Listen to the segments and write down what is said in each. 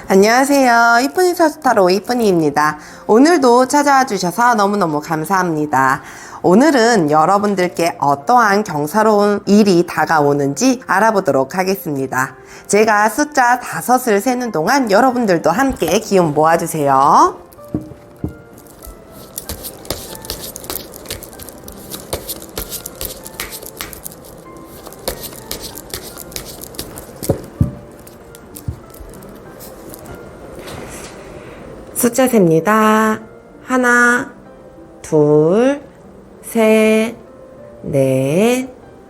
안녕하세요. 이쁜이 서스타로 이쁜이입니다. 오늘도 찾아와 주셔서 너무너무 감사합니다. 오늘은 여러분들께 어떠한 경사로운 일이 다가오는지 알아보도록 하겠습니다. 제가 숫자 5을 세는 동안 여러분들도 함께 기운 모아주세요. 숫자 셉니다. 하나, 둘, 셋, 넷,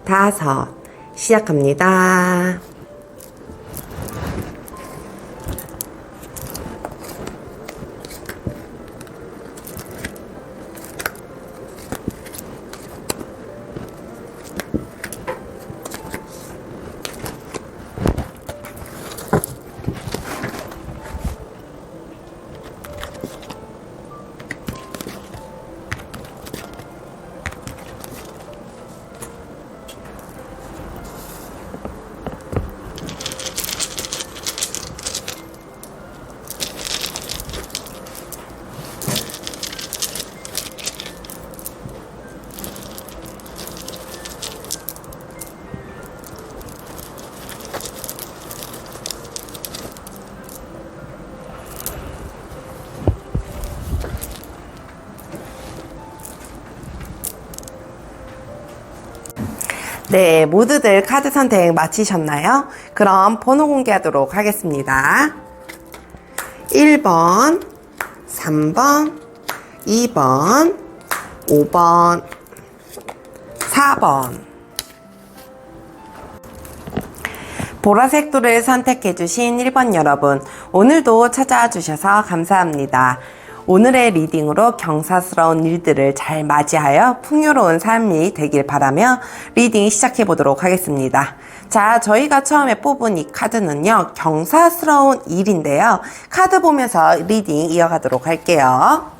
5. 시작합니다. 네, 모두들 카드 선택 마치셨나요? 그럼 번호 공개하도록 하겠습니다. 1번, 3번, 2번, 5번, 4번. 보라색 돌을 선택해주신 1번 여러분, 오늘도 찾아와 주셔서 감사합니다. 오늘의 리딩으로 경사스러운 일들을 잘 맞이하여 풍요로운 삶이 되길 바라며 리딩 시작해 보도록 하겠습니다. 자, 저희가 처음에 뽑은 이 카드는요, 경사스러운 일인데요. 카드 보면서 리딩 이어가도록 할게요.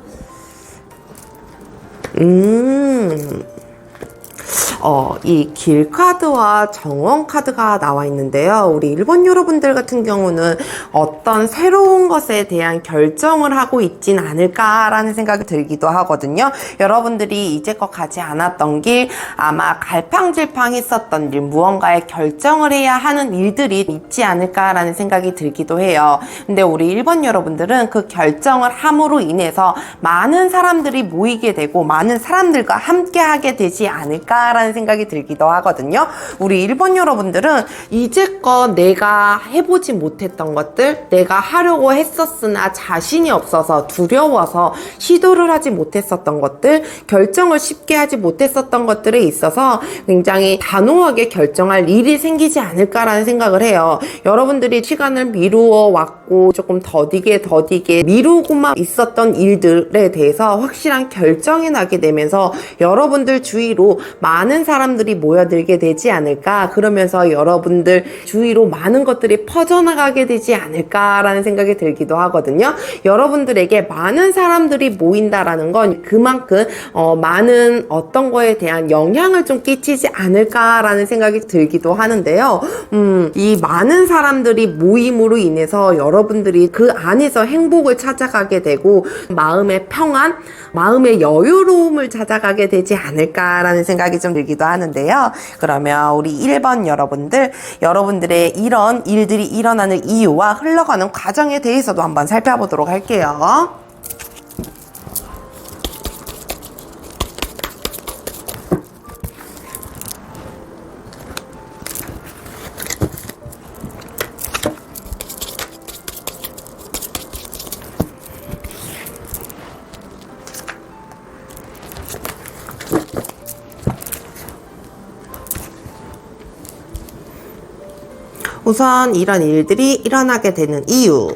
이 길 카드와 정원 카드가 나와 있는데요. 우리 일본 여러분들 같은 경우는 어떤 새로운 것에 대한 결정을 하고 있진 않을까라는 생각이 들기도 하거든요. 여러분들이 이제껏 가지 않았던 길, 아마 갈팡질팡했었던 일, 무언가에 결정을 해야 하는 일들이 있지 않을까라는 생각이 들기도 해요. 근데 우리 일본 여러분들은 그 결정을 함으로 인해서 많은 사람들이 모이게 되고 많은 사람들과 함께 하게 되지 않을까라는 생각이 들기도 하거든요. 우리 일본 여러분들은 이제껏 내가 해보지 못했던 것들, 내가 하려고 했었으나 자신이 없어서 두려워서 시도를 하지 못했었던 것들, 결정을 쉽게 하지 못했었던 것들에 있어서 굉장히 단호하게 결정할 일이 생기지 않을까라는 생각을 해요. 여러분들이 시간을 미루어 왔고 조금 더디게 미루고만 있었던 일들에 대해서 확실한 결정이 나게 되면서 여러분들 주위로 많은 사람들이 모여들게 되지 않을까, 그러면서 여러분들 주위로 많은 것들이 퍼져나가게 되지 않을까라는 생각이 들기도 하거든요. 여러분들에게 많은 사람들이 모인다라는 건 그만큼 많은 어떤 거에 대한 영향을 좀 끼치지 않을까라는 생각이 들기도 하는데요. 이 많은 사람들이 모임으로 인해서 여러분들이 그 안에서 행복을 찾아가게 되고 마음의 평안, 마음의 여유로움을 찾아가게 되지 않을까라는 생각이 좀 들기도 하는데요. 그러면 우리 1번 여러분들의 이런 일들이 일어나는 이유와 흘러가는 과정에 대해서도 한번 살펴보도록 할게요. 우선 이런 일들이 일어나게 되는 이유.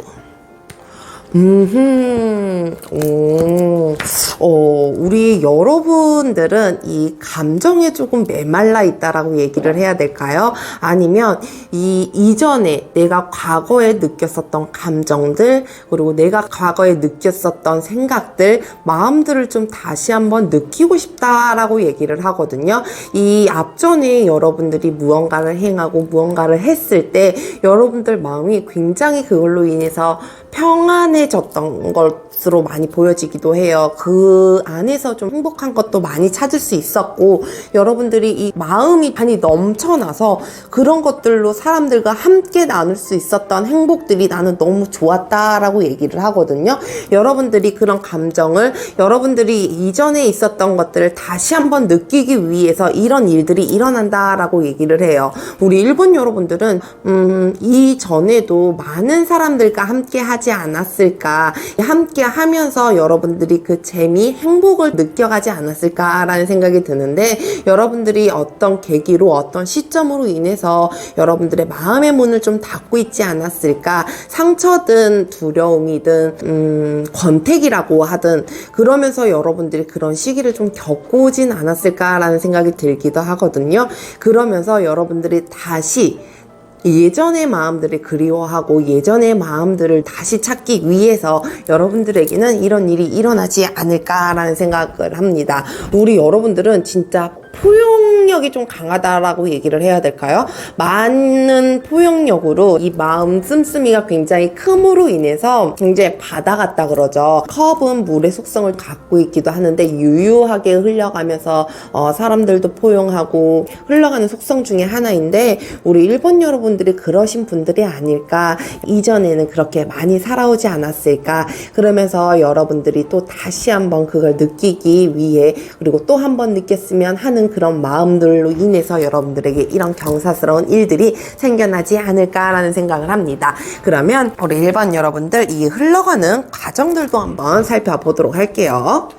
우리 여러분들은 이 감정에 조금 메말라 있다라고 얘기를 해야 될까요? 아니면 이전에 내가 과거에 느꼈었던 감정들, 그리고 내가 과거에 느꼈었던 생각들, 마음들을 좀 다시 한번 느끼고 싶다라고 얘기를 하거든요. 이 앞전에 여러분들이 무언가를 행하고 무언가를 했을 때 여러분들 마음이 굉장히 그걸로 인해서 평안해졌던 것으로 많이 보여지기도 해요. 그 안에서 좀 행복한 것도 많이 찾을 수 있었고, 여러분들이 이 마음이 많이 넘쳐나서 그런 것들로 사람들과 함께 나눌 수 있었던 행복들이 나는 너무 좋았다라고 얘기를 하거든요. 여러분들이 그런 감정을, 여러분들이 이전에 있었던 것들을 다시 한번 느끼기 위해서 이런 일들이 일어난다라고 얘기를 해요. 우리 일본 여러분들은 이전에도 많은 사람들과 함께 하지 않았을까, 함께 하면서 여러분들이 그 재미, 행복을 느껴가지 않았을까라는 생각이 드는데, 여러분들이 어떤 계기로, 어떤 시점으로 인해서 여러분들의 마음의 문을 좀 닫고 있지 않았을까, 상처든 두려움이든 권태기라고 하든, 그러면서 여러분들이 그런 시기를 좀 겪고 오진 않았을까라는 생각이 들기도 하거든요. 그러면서 여러분들이 다시 예전의 마음들을 그리워하고 예전의 마음들을 다시 찾기 위해서 여러분들에게는 이런 일이 일어나지 않을까라는 생각을 합니다. 우리 여러분들은 진짜 포용력이 좀 강하다라고 얘기를 해야 될까요? 많은 포용력으로 이 마음 씀씀이가 굉장히 큼으로 인해서 굉장히 바다 같다 그러죠. 컵은 물의 속성을 갖고 있기도 하는데 유유하게 흘러가면서 사람들도 포용하고 흘러가는 속성 중에 하나인데, 우리 일본 여러분들이 그러신 분들이 아닐까, 이전에는 그렇게 많이 살아오지 않았을까, 그러면서 여러분들이 또 다시 한번 그걸 느끼기 위해, 그리고 또 한번 느꼈으면 하는 그런 마음들로 인해서 여러분들에게 이런 경사스러운 일들이 생겨나지 않을까라는 생각을 합니다. 그러면 우리 일본 여러분들 이 흘러가는 과정들도 한번 살펴보도록 할게요.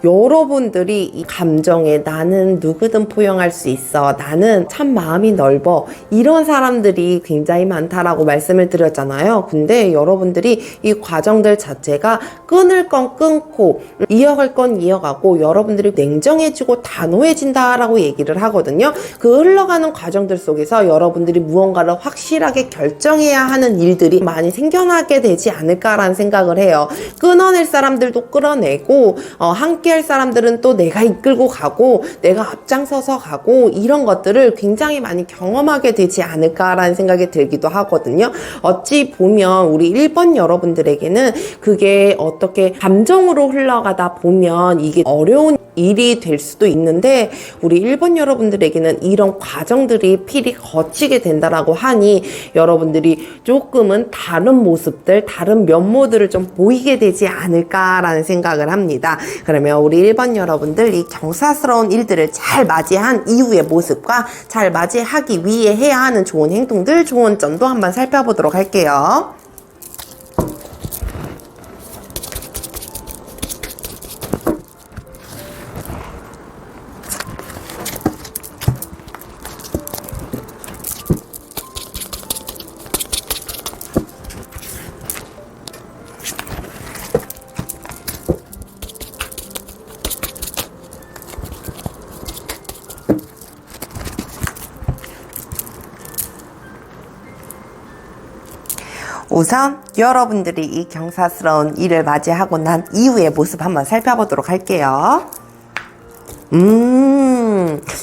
여러분들이 이 감정에 나는 누구든 포용할 수 있어, 나는 참 마음이 넓어, 이런 사람들이 굉장히 많다라고 말씀을 드렸잖아요. 근데 여러분들이 이 과정들 자체가 끊을 건 끊고 이어갈 건 이어가고 여러분들이 냉정해지고 단호해진다라고 얘기를 하거든요. 그 흘러가는 과정들 속에서 여러분들이 무언가를 확실하게 결정해야 하는 일들이 많이 생겨나게 되지 않을까라는 생각을 해요. 끊어낼 사람들도 끌어내고 함께 할 사람들은 또 내가 이끌고 가고 내가 앞장서서 가고, 이런 것들을 굉장히 많이 경험하게 되지 않을까라는 생각이 들기도 하거든요. 어찌 보면 우리 일본 여러분들에게는 그게 어떻게 감정으로 흘러가다 보면 이게 어려운 일이 될 수도 있는데, 우리 일본 여러분들에게는 이런 과정들이 필히 거치게 된다라고 하니 여러분들이 조금은 다른 모습들, 다른 면모들을 좀 보이게 되지 않을까라는 생각을 합니다. 그러면 우리 일본 여러분들 이 경사스러운 일들을 잘 맞이한 이후의 모습과 잘 맞이하기 위해 해야 하는 좋은 행동들, 좋은 점도 한번 살펴보도록 할게요. 우선 여러분들이 이 경사스러운 일을 맞이하고 난 이후의 모습 한번 살펴보도록 할게요.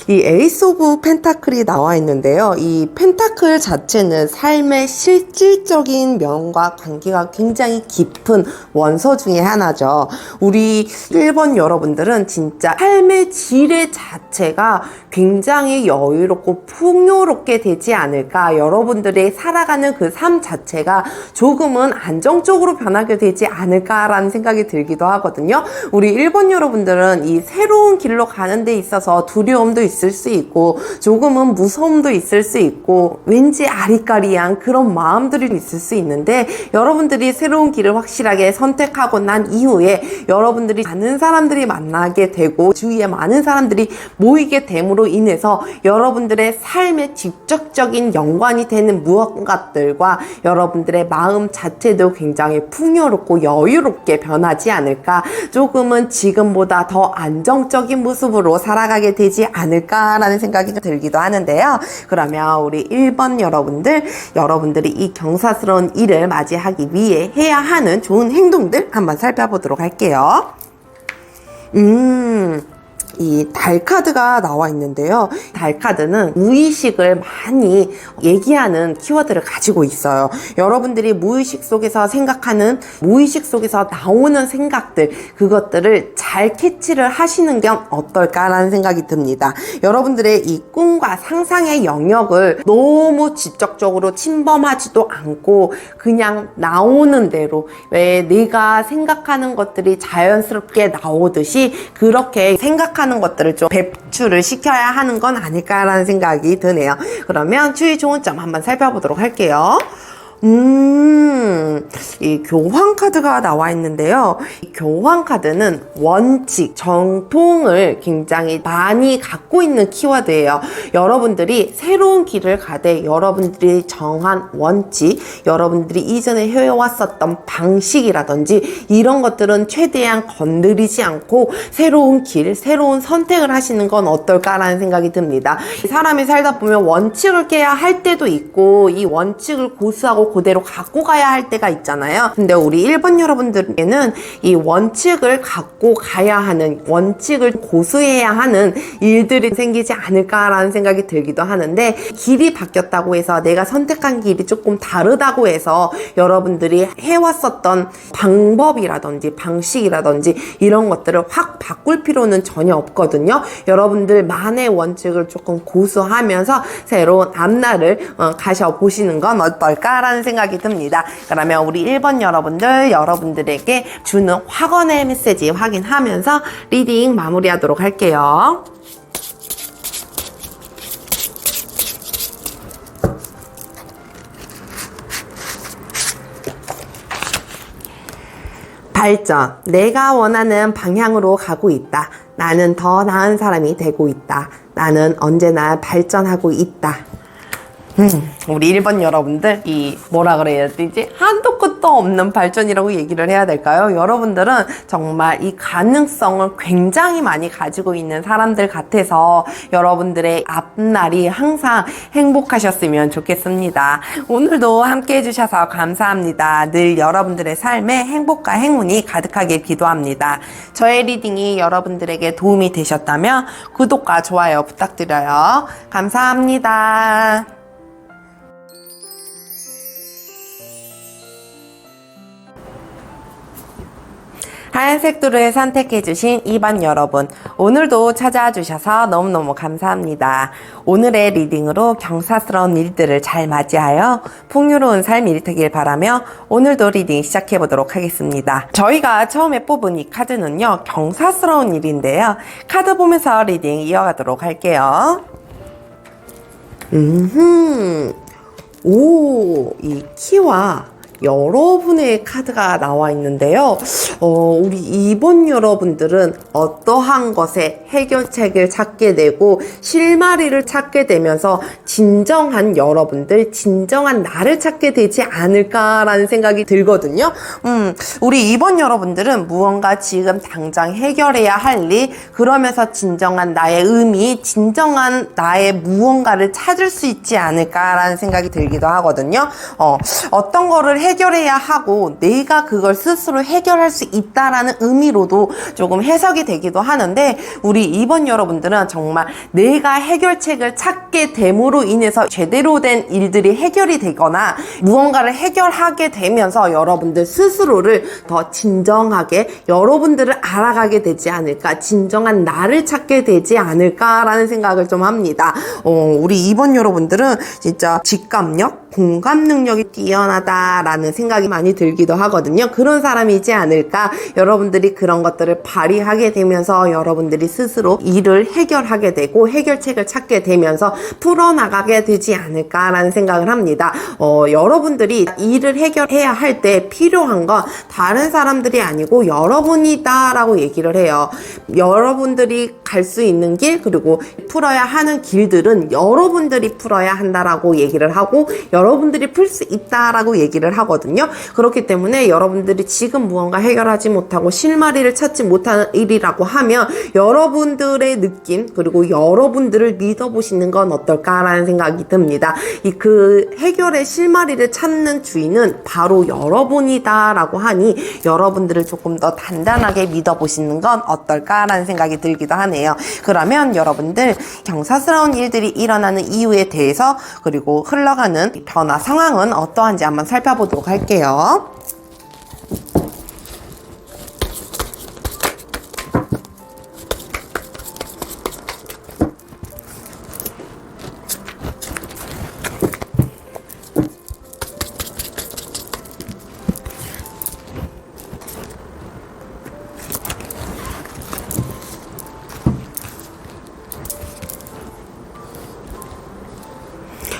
이 에이스 오브 펜타클이 나와 있는데요. 이 펜타클 자체는 삶의 실질적인 면과 관계가 굉장히 깊은 원소 중에 하나죠. 우리 일본 여러분들은 진짜 삶의 질의 자체가 굉장히 여유롭고 풍요롭게 되지 않을까, 여러분들이 살아가는 그 삶 자체가 조금은 안정적으로 변하게 되지 않을까라는 생각이 들기도 하거든요. 우리 일본 여러분들은 이 새로운 길로 가는 데 있어서 두려움도 있을 수 있고 조금은 무서움도 있을 수 있고 왠지 아리까리한 그런 마음들이 있을 수 있는데, 여러분들이 새로운 길을 확실하게 선택하고 난 이후에 여러분들이 많은 사람들이 만나게 되고 주위에 많은 사람들이 모이게 됨으로 인해서 여러분들의 삶에 직접적인 연관이 되는 무언가들과 여러분들의 마음 자체도 굉장히 풍요롭고 여유롭게 변하지 않을까, 조금은 지금보다 더 안정적인 모습으로 살아가게 되지 않을까라는 생각이 좀 들기도 하는데요. 그러면 우리 1번 여러분들이 이 경사스러운 일을 맞이하기 위해 해야 하는 좋은 행동들 한번 살펴보도록 할게요. 이 달 카드가 나와 있는데요. 달 카드는 무의식을 많이 얘기하는 키워드를 가지고 있어요. 여러분들이 무의식 속에서 생각하는, 무의식 속에서 나오는 생각들, 그것들을 잘 캐치를 하시는 게 어떨까라는 생각이 듭니다. 여러분들의 이 꿈과 상상의 영역을 너무 직접적으로 침범하지도 않고 그냥 나오는 대로, 왜 내가 생각하는 것들이 자연스럽게 나오듯이 그렇게 생각하는 것들을 좀 배출을 시켜야 하는 건 아닐까라는 생각이 드네요. 그러면 주의 좋은 점 한번 살펴보도록 할게요. 이 교황 카드가 나와 있는데요. 이 교황 카드는 원칙, 정통을 굉장히 많이 갖고 있는 키워드예요. 여러분들이 새로운 길을 가되 여러분들이 정한 원칙, 여러분들이 이전에 해왔었던 방식이라든지 이런 것들은 최대한 건드리지 않고 새로운 길, 새로운 선택을 하시는 건 어떨까라는 생각이 듭니다. 사람이 살다 보면 원칙을 깨야 할 때도 있고 이 원칙을 고수하고 그대로 갖고 가야 할 때가 있잖아요. 근데 우리 1번 여러분들에게는 이 원칙을 갖고 가야 하는, 원칙을 고수해야 하는 일들이 생기지 않을까라는 생각이 들기도 하는데, 길이 바뀌었다고 해서 내가 선택한 길이 조금 다르다고 해서 여러분들이 해왔었던 방법이라든지 방식이라든지 이런 것들을 확 바꿀 필요는 전혀 없거든요. 여러분들만의 원칙을 조금 고수하면서 새로운 앞날을 가셔보시는 건 어떨까라는 생각이 듭니다. 그러면 우리 1번 여러분들에게 주는 확언의 메시지 확인하면서 리딩 마무리하도록 할게요. 발전, 내가 원하는 방향으로 가고 있다. 나는 더 나은 사람이 되고 있다. 나는 언제나 발전하고 있다. 우리 1번 여러분들, 이 뭐라 그래야 되지? 한도 끝도 없는 발전이라고 얘기를 해야 될까요? 여러분들은 정말 이 가능성을 굉장히 많이 가지고 있는 사람들 같아서 여러분들의 앞날이 항상 행복하셨으면 좋겠습니다. 오늘도 함께 해주셔서 감사합니다. 늘 여러분들의 삶에 행복과 행운이 가득하길 기도합니다. 저의 리딩이 여러분들에게 도움이 되셨다면 구독과 좋아요 부탁드려요. 감사합니다. 하얀색 도를 선택해주신 2번 여러분, 오늘도 찾아와 주셔서 너무너무 감사합니다. 오늘의 리딩으로 경사스러운 일들을 잘 맞이하여 풍요로운 삶이 되길 바라며 오늘도 리딩 시작해보도록 하겠습니다. 저희가 처음에 뽑은 이 카드는요, 경사스러운 일인데요. 카드 보면서 리딩 이어가도록 할게요. 이 키와 여러분의 카드가 나와 있는데요. 우리 2번 여러분들은 어떠한 것에 해결책을 찾게 되고 실마리를 찾게 되면서 진정한 여러분들, 진정한 나를 찾게 되지 않을까라는 생각이 들거든요. 우리 2번 여러분들은 무언가 지금 당장 해결해야 할 일, 그러면서 진정한 나의 의미, 진정한 나의 무언가를 찾을 수 있지 않을까라는 생각이 들기도 하거든요. 어떤 거를 해결해야 하고 내가 그걸 스스로 해결할 수 있다라는 의미로도 조금 해석이 되기도 하는데, 우리 2번 여러분들은 정말 내가 해결책을 찾게 됨으로 인해서 제대로 된 일들이 해결이 되거나 무언가를 해결하게 되면서 여러분들 스스로를 더 진정하게 여러분들을 알아가게 되지 않을까, 진정한 나를 찾게 되지 않을까라는 생각을 좀 합니다. 우리 2번 여러분들은 진짜 직감력, 공감 능력이 뛰어나다라는 생각이 많이 들기도 하거든요. 그런 사람이지 않을까. 여러분들이 그런 것들을 발휘하게 되면서 여러분들이 스스로 일을 해결하게 되고 해결책을 찾게 되면서 풀어나가게 되지 않을까라는 생각을 합니다. 여러분들이 일을 해결해야 할 때 필요한 건 다른 사람들이 아니고 여러분이다라고 얘기를 해요. 여러분들이 갈 수 있는 길, 그리고 풀어야 하는 길들은 여러분들이 풀어야 한다라고 얘기를 하고 여러분들이 풀 수 있다라고 얘기를 하거든요. 그렇기 때문에 여러분들이 지금 무언가 해결하지 못하고 실마리를 찾지 못하는 일이라고 하면 여러분들의 느낌, 그리고 여러분들을 믿어보시는 건 어떨까라는 생각이 듭니다. 그 해결의 실마리를 찾는 주인은 바로 여러분이다라고 하니 여러분들을 조금 더 단단하게 믿어보시는 건 어떨까라는 생각이 들기도 하네요. 그러면 여러분들 경사스러운 일들이 일어나는 이유에 대해서, 그리고 흘러가는 변화 상황은 어떠한지 한번 살펴보도록 할게요.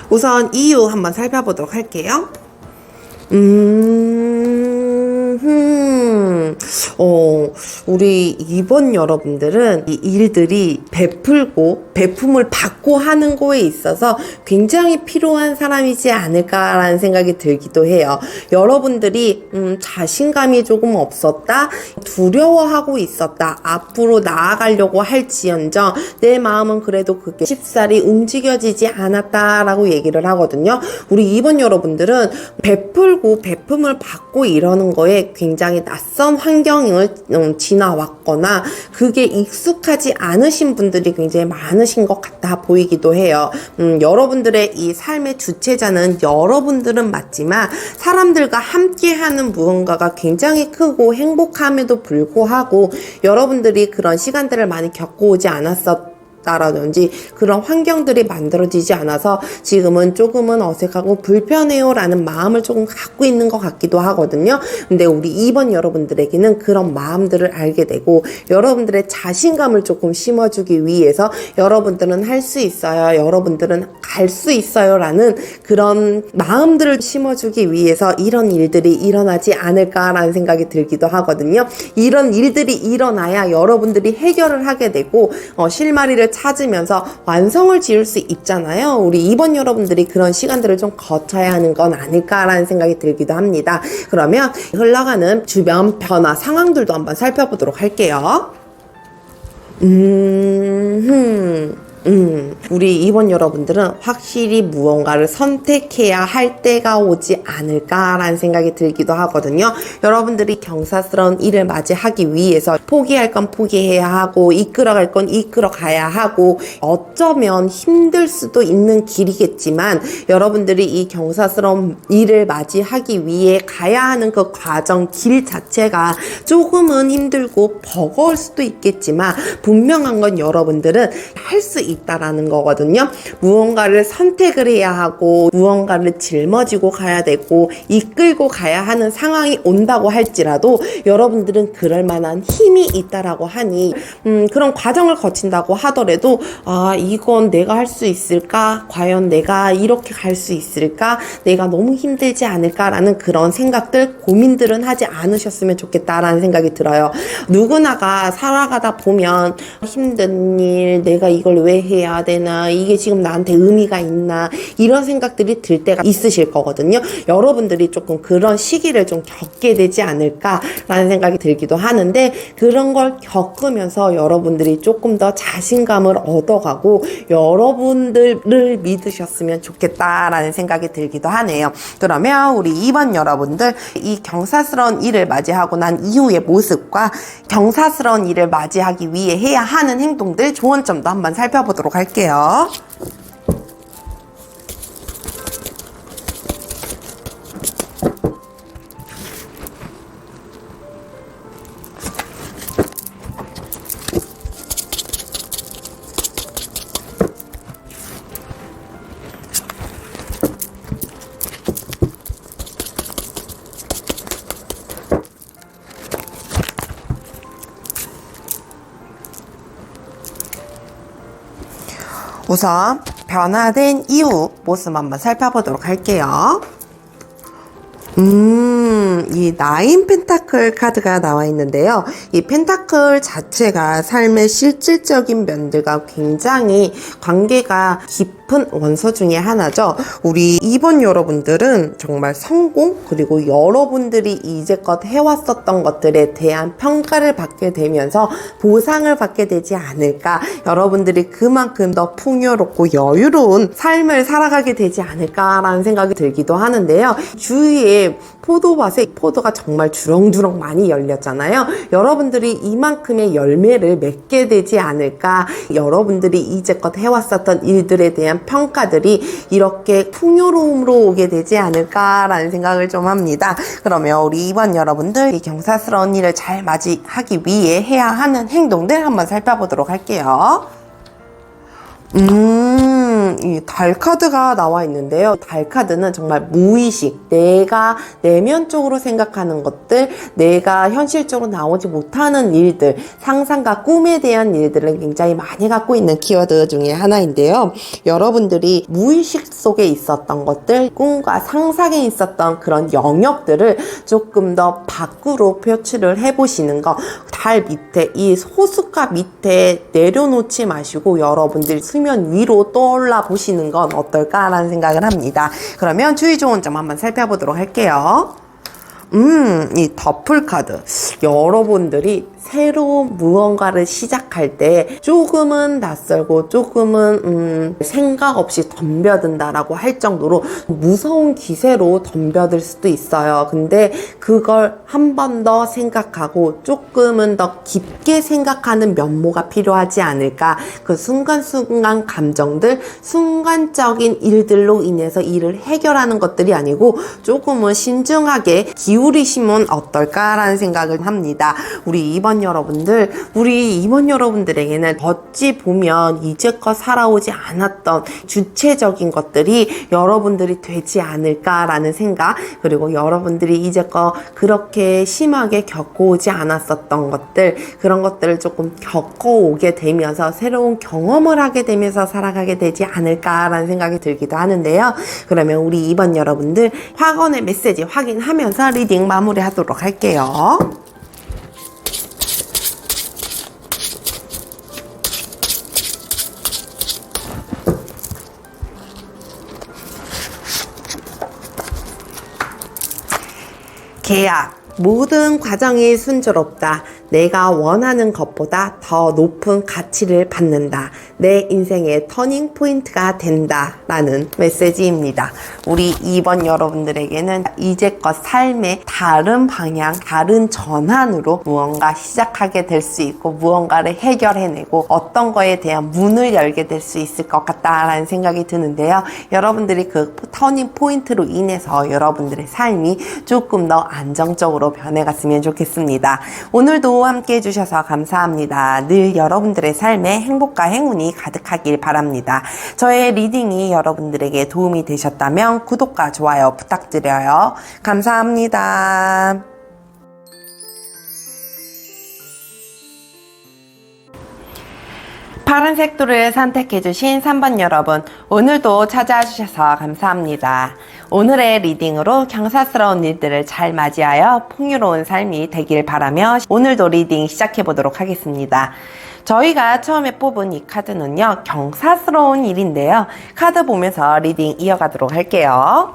우선 이유 한번 살펴보도록 할게요. 우리 이번 여러분들은 이 일들이 베풀고 베품을 받고 하는 거에 있어서 굉장히 필요한 사람이지 않을까라는 생각이 들기도 해요. 여러분들이 자신감이 조금 없었다, 두려워하고 있었다, 앞으로 나아가려고 할지언정 내 마음은 그래도 그게 쉽사리 움직여지지 않았다라고 얘기를 하거든요. 우리 이번 여러분들은 베풀고 베품을 받고 이러는 거에 굉장히 낯선 환경을 지나왔거나 그게 익숙하지 않으신 분들이 굉장히 많으신 것 같아 보이기도 해요. 여러분들의 이 삶의 주체자는 여러분들은 맞지만 사람들과 함께하는 무언가가 굉장히 크고 행복함에도 불구하고 여러분들이 그런 시간들을 많이 겪어오지 않았었다라든지 그런 환경들이 만들어지지 않아서 지금은 조금은 어색하고 불편해요 라는 마음을 조금 갖고 있는 것 같기도 하거든요. 근데 우리 2번 여러분들에게는 그런 마음들을 알게 되고 여러분들의 자신감을 조금 심어주기 위해서 여러분들은 할 수 있어요, 여러분들은 갈 수 있어요 라는 그런 마음들을 심어주기 위해서 이런 일들이 일어나지 않을까라는 생각이 들기도 하거든요. 이런 일들이 일어나야 여러분들이 해결을 하게 되고 실마리를 찾으면서 완성을 지을 수 있잖아요. 우리 이번 여러분들이 그런 시간들을 좀 거쳐야 하는 건 아닐까라는 생각이 들기도 합니다. 그러면 흘러가는 주변 변화 상황들도 한번 살펴보도록 할게요. 우리 이번 여러분들은 확실히 무언가를 선택해야 할 때가 오지 않을까라는 생각이 들기도 하거든요. 여러분들이 경사스러운 일을 맞이하기 위해서 포기할 건 포기해야 하고 이끌어갈 건 이끌어가야 하고 어쩌면 힘들 수도 있는 길이겠지만 여러분들이 이 경사스러운 일을 맞이하기 위해 가야 하는 그 과정 길 자체가 조금은 힘들고 버거울 수도 있겠지만 분명한 건 여러분들은 할 수 있다라는 거거든요. 무언가를 선택을 해야 하고 무언가를 짊어지고 가야 되고 이끌고 가야 하는 상황이 온다고 할지라도 여러분들은 그럴 만한 힘이 있다라고 하니 그런 과정을 거친다고 하더라도 이건 내가 할 수 있을까? 과연 내가 이렇게 갈 수 있을까? 내가 너무 힘들지 않을까라는 그런 생각들, 고민들은 하지 않으셨으면 좋겠다라는 생각이 들어요. 누구나가 살아가다 보면 힘든 일, 내가 이걸 왜 해야 되나, 이게 지금 나한테 의미가 있나, 이런 생각들이 들 때가 있으실 거거든요. 여러분들이 조금 그런 시기를 좀 겪게 되지 않을까라는 생각이 들기도 하는데 그런 걸 겪으면서 여러분들이 조금 더 자신감을 얻어가고 여러분들을 믿으셨으면 좋겠다라는 생각이 들기도 하네요. 그러면 우리 2번 여러분들, 이 경사스러운 일을 맞이하고 난 이후의 모습과 경사스러운 일을 맞이하기 위해 해야 하는 행동들, 조언점도 한번 살펴보도록 할게요. 우선 변화된 이후 모습 한번 살펴보도록 할게요. 이 나인 펜타클 카드가 나와 있는데요. 이 펜타클 자체가 삶의 실질적인 면들과 굉장히 관계가 깊은 원소 중에 하나죠. 우리 2번 여러분들은 정말 성공, 그리고 여러분들이 이제껏 해왔었던 것들에 대한 평가를 받게 되면서 보상을 받게 되지 않을까, 여러분들이 그만큼 더 풍요롭고 여유로운 삶을 살아가게 되지 않을까라는 생각이 들기도 하는데요. 주위에 포도밭에 포도가 정말 주렁주렁 많이 열렸잖아요. 여러분들이 이만큼의 열매를 맺게 되지 않을까, 여러분들이 이제껏 해왔었던 일들에 대한 평가들이 이렇게 풍요로움으로 오게 되지 않을까라는 생각을 좀 합니다. 그러면 우리 이번 여러분들 이 경사스러운 일을 잘 맞이하기 위해 해야 하는 행동들 한번 살펴보도록 할게요. 이 달 카드가 나와 있는데요. 달 카드는 정말 무의식, 내가 내면적으로 생각하는 것들, 내가 현실적으로 나오지 못하는 일들, 상상과 꿈에 대한 일들을 굉장히 많이 갖고 있는 키워드 중에 하나인데요. 여러분들이 무의식 속에 있었던 것들, 꿈과 상상에 있었던 그런 영역들을 조금 더 밖으로 표출을 해보시는 거, 달 밑에, 이 호숫가 밑에 내려놓지 마시고 여러분들이 수면 위로 떠올라 보시는 건 어떨까라는 생각을 합니다. 그러면 주의 좋은 점 한번 살펴보도록 할게요. 이 더플 카드. 여러분들이 새로운 무언가를 시작할 때 조금은 낯설고 조금은 생각 없이 덤벼든다라고 할 정도로 무서운 기세로 덤벼들 수도 있어요. 근데 그걸 한 번 더 생각하고 조금은 더 깊게 생각하는 면모가 필요하지 않을까. 그 순간순간 감정들, 순간적인 일들로 인해서 일을 해결하는 것들이 아니고 조금은 신중하게 기울이시면 어떨까라는 생각을 합니다. 우리 이번 여러분들에게는 어찌 보면 이제껏 살아오지 않았던 주체적인 것들이 여러분들이 되지 않을까라는 생각, 그리고 여러분들이 이제껏 그렇게 심하게 겪어오지 않았었던 것들, 그런 것들을 조금 겪어오게 되면서 새로운 경험을 하게 되면서 살아가게 되지 않을까라는 생각이 들기도 하는데요. 그러면 우리 이번 여러분들 확언의 메시지 확인하면서 리딩 마무리하도록 할게요. 계약. 모든 과정이 순조롭다. 내가 원하는 것보다 더 높은 가치를 받는다. 내 인생의 터닝 포인트가 된다. 라는 메시지입니다. 우리 2번 여러분들에게는 이제껏 삶의 다른 방향, 다른 전환으로 무언가 시작하게 될 수 있고 무언가를 해결해내고 어떤 거에 대한 문을 열게 될 수 있을 것 같다라는 생각이 드는데요. 여러분들이 그 터닝 포인트로 인해서 여러분들의 삶이 조금 더 안정적으로 변해갔으면 좋겠습니다. 오늘도 함께 해주셔서 감사합니다. 늘 여러분들의 삶에 행복과 행운이 가득하길 바랍니다. 저의 리딩이 여러분들에게 도움이 되셨다면 구독과 좋아요 부탁드려요. 감사합니다. 파란색 돌을 선택해주신 3번 여러분, 오늘도 찾아와 주셔서 감사합니다. 오늘의 리딩으로 경사스러운 일들을 잘 맞이하여 풍요로운 삶이 되길 바라며 오늘도 리딩 시작해보도록 하겠습니다. 저희가 처음에 뽑은 이 카드는요, 경사스러운 일인데요. 카드 보면서 리딩 이어가도록 할게요.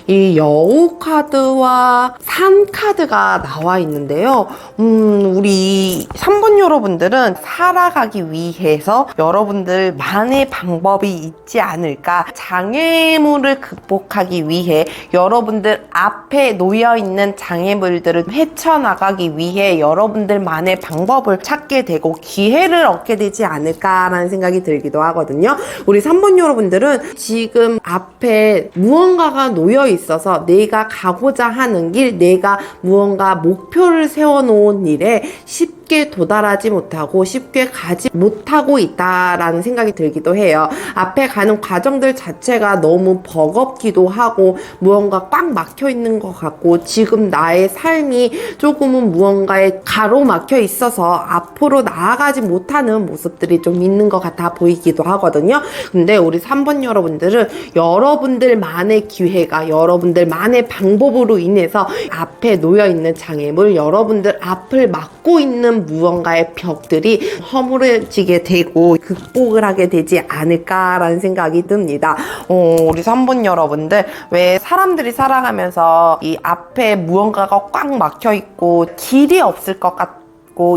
이 여우 카드와 산 카드가 나와 있는데요. 우리 3번 여러분들은 살아가기 위해서 여러분들만의 방법이 있지 않을까. 장애물을 극복하기 위해 여러분들 앞에 놓여있는 장애물들을 헤쳐나가기 위해 여러분들만의 방법을 찾게 되고 기회를 얻게 되지 않을까라는 생각이 들기도 하거든요. 우리 3번 여러분들은 지금 앞에 무언가가 놓여 있어서 내가 가고자 하는 길, 내가 무언가 목표를 세워놓은 일에 쉽게 쉽게 도달하지 못하고 쉽게 가지 못하고 있다라는 생각이 들기도 해요. 앞에 가는 과정들 자체가 너무 버겁기도 하고 무언가 꽉 막혀 있는 것 같고 지금 나의 삶이 조금은 무언가에 가로막혀 있어서 앞으로 나아가지 못하는 모습들이 좀 있는 것 같아 보이기도 하거든요. 근데 우리 3번 여러분들은 여러분들만의 기회가 여러분들만의 방법으로 인해서 앞에 놓여있는 장애물, 여러분들 앞을 막고 있는 무언가의 벽들이 허물어지게 되고 극복을 하게 되지 않을까라는 생각이 듭니다. 우리 3번 여러분들, 왜 사람들이 살아가면서 이 앞에 무언가가 꽉 막혀있고 길이 없을 것 같고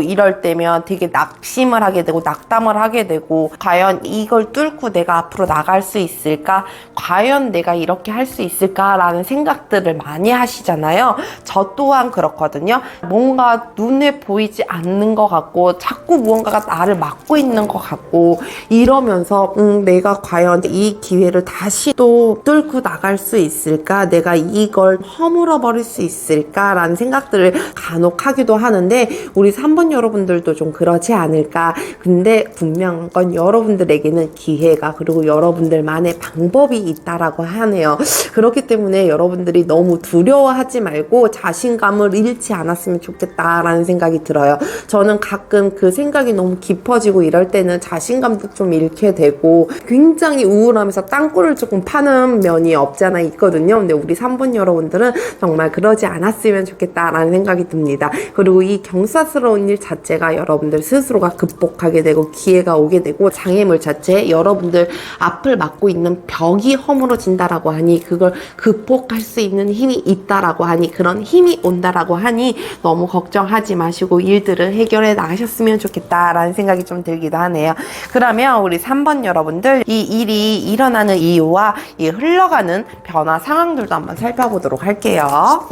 이럴 때면 되게 낙심을 하게 되고 낙담을 하게 되고, 과연 이걸 뚫고 내가 앞으로 나갈 수 있을까? 과연 내가 이렇게 할 수 있을까라는 생각들을 많이 하시잖아요. 저 또한 그렇거든요. 뭔가 눈에 보이지 않는 것 같고 자꾸 무언가가 나를 막고 있는 것 같고 이러면서 내가 과연 이 기회를 다시 또 뚫고 나갈 수 있을까? 내가 이걸 허물어 버릴 수 있을까라는 생각들을 간혹 하기도 하는데, 우리 3번 여러분들도 좀 그렇지 않을까. 근데 분명한 건 여러분들에게는 기회가 그리고 여러분들만의 방법이 있다라고 하네요. 그렇기 때문에 여러분들이 너무 두려워하지 말고 자신감을 잃지 않았으면 좋겠다라는 생각이 들어요. 저는 가끔 그 생각이 너무 깊어지고 이럴 때는 자신감도 좀 잃게 되고 굉장히 우울하면서 땅굴을 조금 파는 면이 없잖아 있거든요. 근데 우리 3번 여러분들은 정말 그러지 않았으면 좋겠다라는 생각이 듭니다. 그리고 이 경사스러운 일 자체가 여러분들 스스로가 극복하게 되고 기회가 오게 되고, 장애물 자체 여러분들 앞을 막고 있는 벽이 허물어진다라고 하니 그걸 극복할 수 있는 힘이 있다라고 하니, 그런 힘이 온다라고 하니 너무 걱정하지 마시고 일들을 해결해 나가셨으면 좋겠다라는 생각이 좀 들기도 하네요. 그러면 우리 3번 여러분들, 이 일이 일어나는 이유와 이 흘러가는 변화 상황들도 한번 살펴보도록 할게요.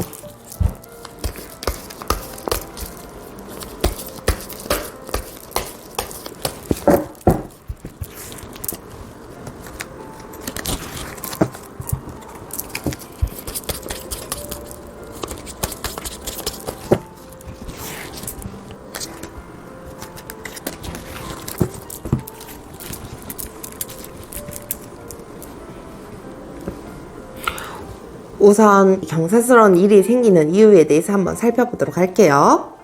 우선 경사스러운 일이 생기는 이유에 대해서 한번 살펴보도록 할게요.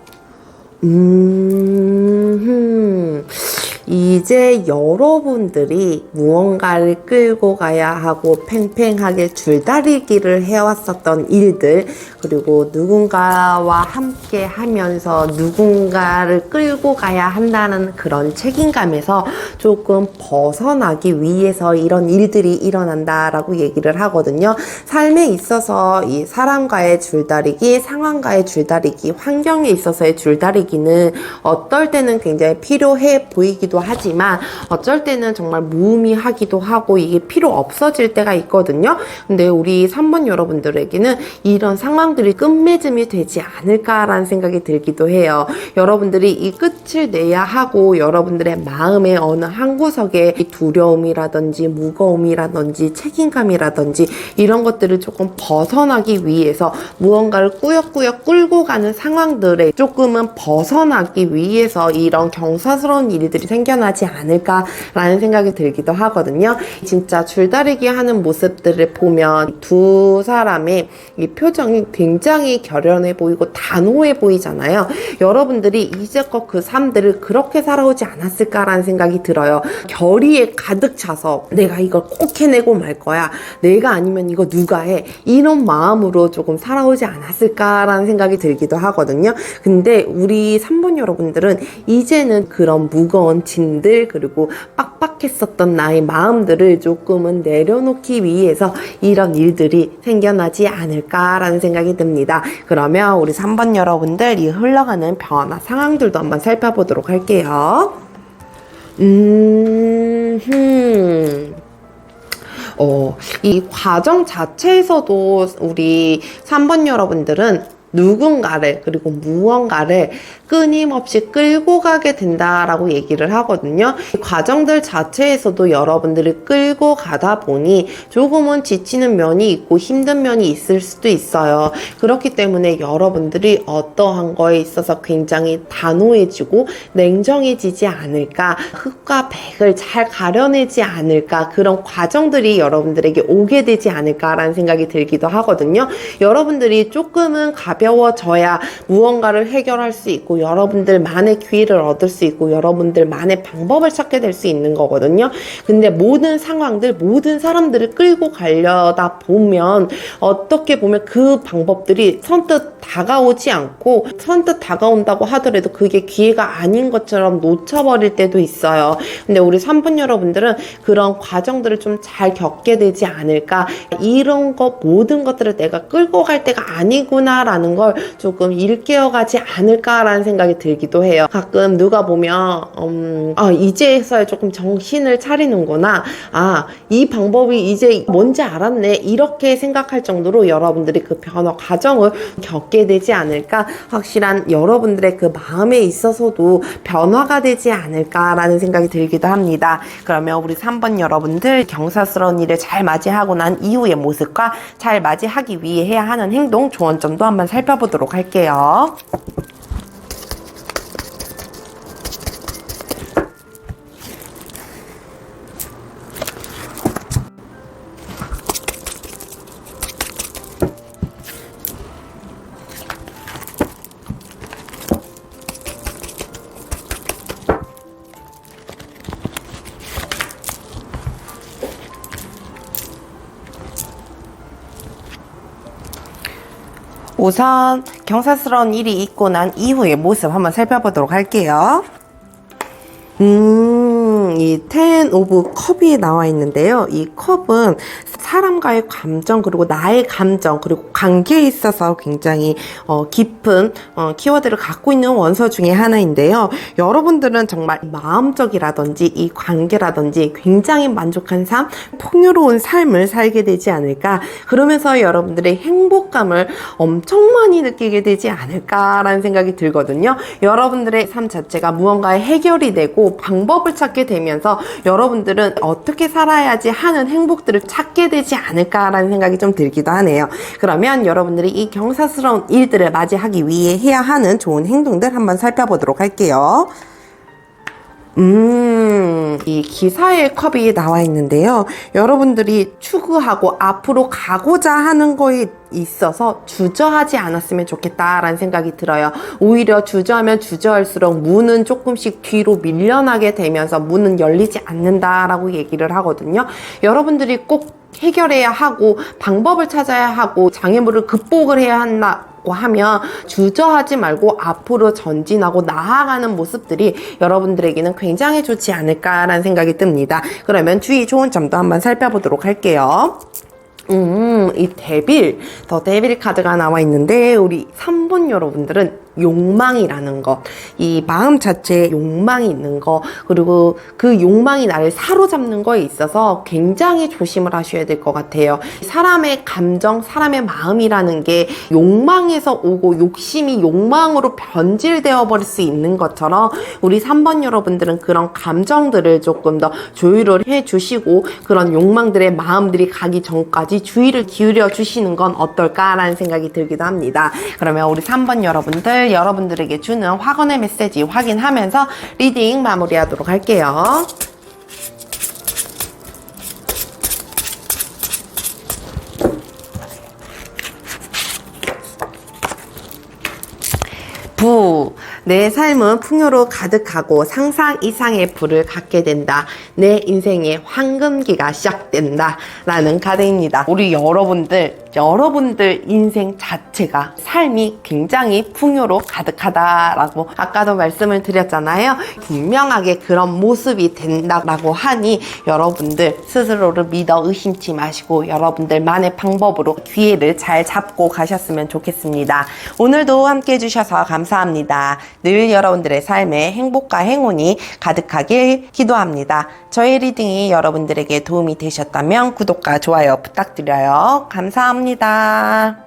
이제 여러분들이 무언가를 끌고 가야 하고 팽팽하게 줄다리기를 해왔었던 일들, 그리고 누군가와 함께 하면서 누군가를 끌고 가야 한다는 그런 책임감에서 조금 벗어나기 위해서 이런 일들이 일어난다라고 얘기를 하거든요. 삶에 있어서 이 사람과의 줄다리기, 상황과의 줄다리기, 환경에 있어서의 줄다리기는 어떨 때는 굉장히 필요해 보이기도 하지만 어쩔 때는 정말 무의미하기도 하고 이게 필요 없어질 때가 있거든요. 근데 우리 3번 여러분들에게는 이런 상황들이 끝맺음이 되지 않을까라는 생각이 들기도 해요. 여러분들이 이 끝을 내야 하고 여러분들의 마음의 어느 한 구석에 두려움이라든지 무거움이라든지 책임감이라든지 이런 것들을 조금 벗어나기 위해서 무언가를 꾸역꾸역 끌고 가는 상황들에 조금은 벗어나기 위해서 이런 경사스러운 일들이 생겨나지 않을까라는 생각이 들기도 하거든요. 진짜 줄다리기 하는 모습들을 보면 두 사람의 이 표정이 굉장히 결연해 보이고 단호해 보이잖아요. 여러분들이 이제껏 그 삶들을 그렇게 살아오지 않았을까라는 생각이 들어요. 결의에 가득 차서 내가 이걸 꼭 해내고 말 거야, 내가 아니면 이거 누가 해, 이런 마음으로 조금 살아오지 않았을까라는 생각이 들기도 하거든요. 근데 우리 3번 여러분들은 이제는 그런 무거운 짐들 그리고 빡빡했었던 나의 마음들을 조금은 내려놓기 위해서 이런 일들이 생겨나지 않을까라는 생각이 듭니다. 그러면 우리 3번 여러분들, 이 흘러가는 변화 상황들도 한번 살펴보도록 할게요. 이 과정 자체에서도 우리 3번 여러분들은 누군가를 그리고 무언가를 끊임없이 끌고 가게 된다라고 얘기를 하거든요. 이 과정들 자체에서도 여러분들이 끌고 가다 보니 조금은 지치는 면이 있고 힘든 면이 있을 수도 있어요. 그렇기 때문에 여러분들이 어떠한 거에 있어서 굉장히 단호해지고 냉정해지지 않을까, 흑과 백을 잘 가려내지 않을까, 그런 과정들이 여러분들에게 오게 되지 않을까라는 생각이 들기도 하거든요. 여러분들이 조금은 가벼워져야 무언가를 해결할 수 있고 여러분들만의 기회를 얻을 수 있고 여러분들만의 방법을 찾게 될 수 있는 거거든요. 근데 모든 상황들, 모든 사람들을 끌고 가려다 보면 어떻게 보면 그 방법들이 선뜻 다가오지 않고, 선뜻 다가온다고 하더라도 그게 기회가 아닌 것처럼 놓쳐버릴 때도 있어요. 근데 우리 3번 여러분들은 그런 과정들을 좀 잘 겪게 되지 않을까, 이런 것 모든 것들을 내가 끌고 갈 때가 아니구나라는 걸 조금 일깨워가지 않을까라는 생각이 들기도 해요. 가끔 누가 보면 이제서야 조금 정신을 차리는구나, 이 방법이 이제 뭔지 알았네, 이렇게 생각할 정도로 여러분들이 그 변화 과정을 겪게 되지 않을까, 확실한 여러분들의 그 마음에 있어서도 변화가 되지 않을까라는 생각이 들기도 합니다. 그러면 우리 3번 여러분들, 경사스러운 일을 잘 맞이하고 난 이후의 모습과 잘 맞이하기 위해 해야 하는 행동, 조언점도 한번 살펴보도록 할게요. 우선 경사스러운 일이 있고 난 이후의 모습 한번 살펴보도록 할게요. 이 Ten of Cup이 나와 있는데요. 이 컵은 사람과의 감정, 그리고 나의 감정, 그리고 관계에 있어서 굉장히 깊은 키워드를 갖고 있는 원서 중에 하나인데요. 여러분들은 정말 마음적이라든지 이 관계라든지 굉장히 만족한 삶, 풍요로운 삶을 살게 되지 않을까, 그러면서 여러분들의 행복감을 엄청 많이 느끼게 되지 않을까라는 생각이 들거든요. 여러분들의 삶 자체가 무언가의 해결이 되고 방법을 찾게 되면서 여러분들은 어떻게 살아야지 하는 행복들을 찾게 되지 않을까라는 생각이 좀 들기도 하네요. 그러면 여러분들이 이 경사스러운 일들을 맞이하기 위해 해야 하는 좋은 행동들 한번 살펴보도록 할게요. 이 기사의 컵이 나와 있는데요. 여러분들이 추구하고 앞으로 가고자 하는 거에 있어서 주저하지 않았으면 좋겠다라는 생각이 들어요. 오히려 주저하면 주저할수록 문은 조금씩 뒤로 밀려나게 되면서 문은 열리지 않는다라고 얘기를 하거든요. 여러분들이 꼭 해결해야 하고 방법을 찾아야 하고 장애물을 극복을 해야 한다 하면 주저하지 말고 앞으로 전진하고 나아가는 모습들이 여러분들에게는 굉장히 좋지 않을까라는 생각이 듭니다. 그러면 주의 좋은 점도 한번 살펴보도록 할게요. 이 더 데빌 카드가 나와 있는데, 우리 3번 여러분들은 욕망이라는 것, 이 마음 자체에 욕망이 있는 거, 그리고 그 욕망이 나를 사로잡는 거에 있어서 굉장히 조심을 하셔야 될 것 같아요. 사람의 감정, 사람의 마음이라는 게 욕망에서 오고 욕심이 욕망으로 변질되어 버릴 수 있는 것처럼 우리 3번 여러분들은 그런 감정들을 조금 더 조율을 해 주시고 그런 욕망들의 마음들이 가기 전까지 주의를 기울여 주시는 건 어떨까라는 생각이 들기도 합니다. 그러면 우리 3번 여러분들, 여러분들에게 주는 확언의 메시지 확인하면서 리딩 마무리하도록 할게요. 내 삶은 풍요로 가득하고 상상 이상의 부를 갖게 된다. 내 인생의 황금기가 시작된다. 라는 카드입니다. 우리 여러분들 인생 자체가 삶이 굉장히 풍요로 가득하다라고 아까도 말씀을 드렸잖아요. 분명하게 그런 모습이 된다라고 하니 여러분들 스스로를 믿어 의심치 마시고 여러분들만의 방법으로 기회를 잘 잡고 가셨으면 좋겠습니다. 오늘도 함께 해주셔서 감사합니다. 늘 여러분들의 삶에 행복과 행운이 가득하길 기도합니다. 저의 리딩이 여러분들에게 도움이 되셨다면 구독과 좋아요 부탁드려요. 감사합니다.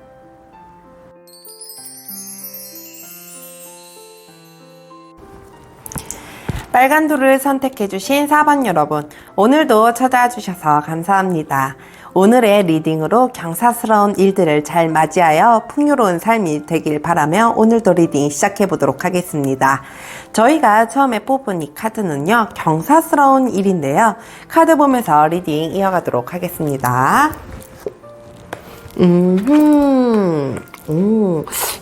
빨간 돌을 선택해주신 4번 여러분, 오늘도 찾아와 주셔서 감사합니다. 오늘의 리딩으로 경사스러운 일들을 잘 맞이하여 풍요로운 삶이 되길 바라며 오늘도 리딩 시작해 보도록 하겠습니다. 저희가 처음에 뽑은 이 카드는요, 경사스러운 일인데요. 카드 보면서 리딩 이어가도록 하겠습니다.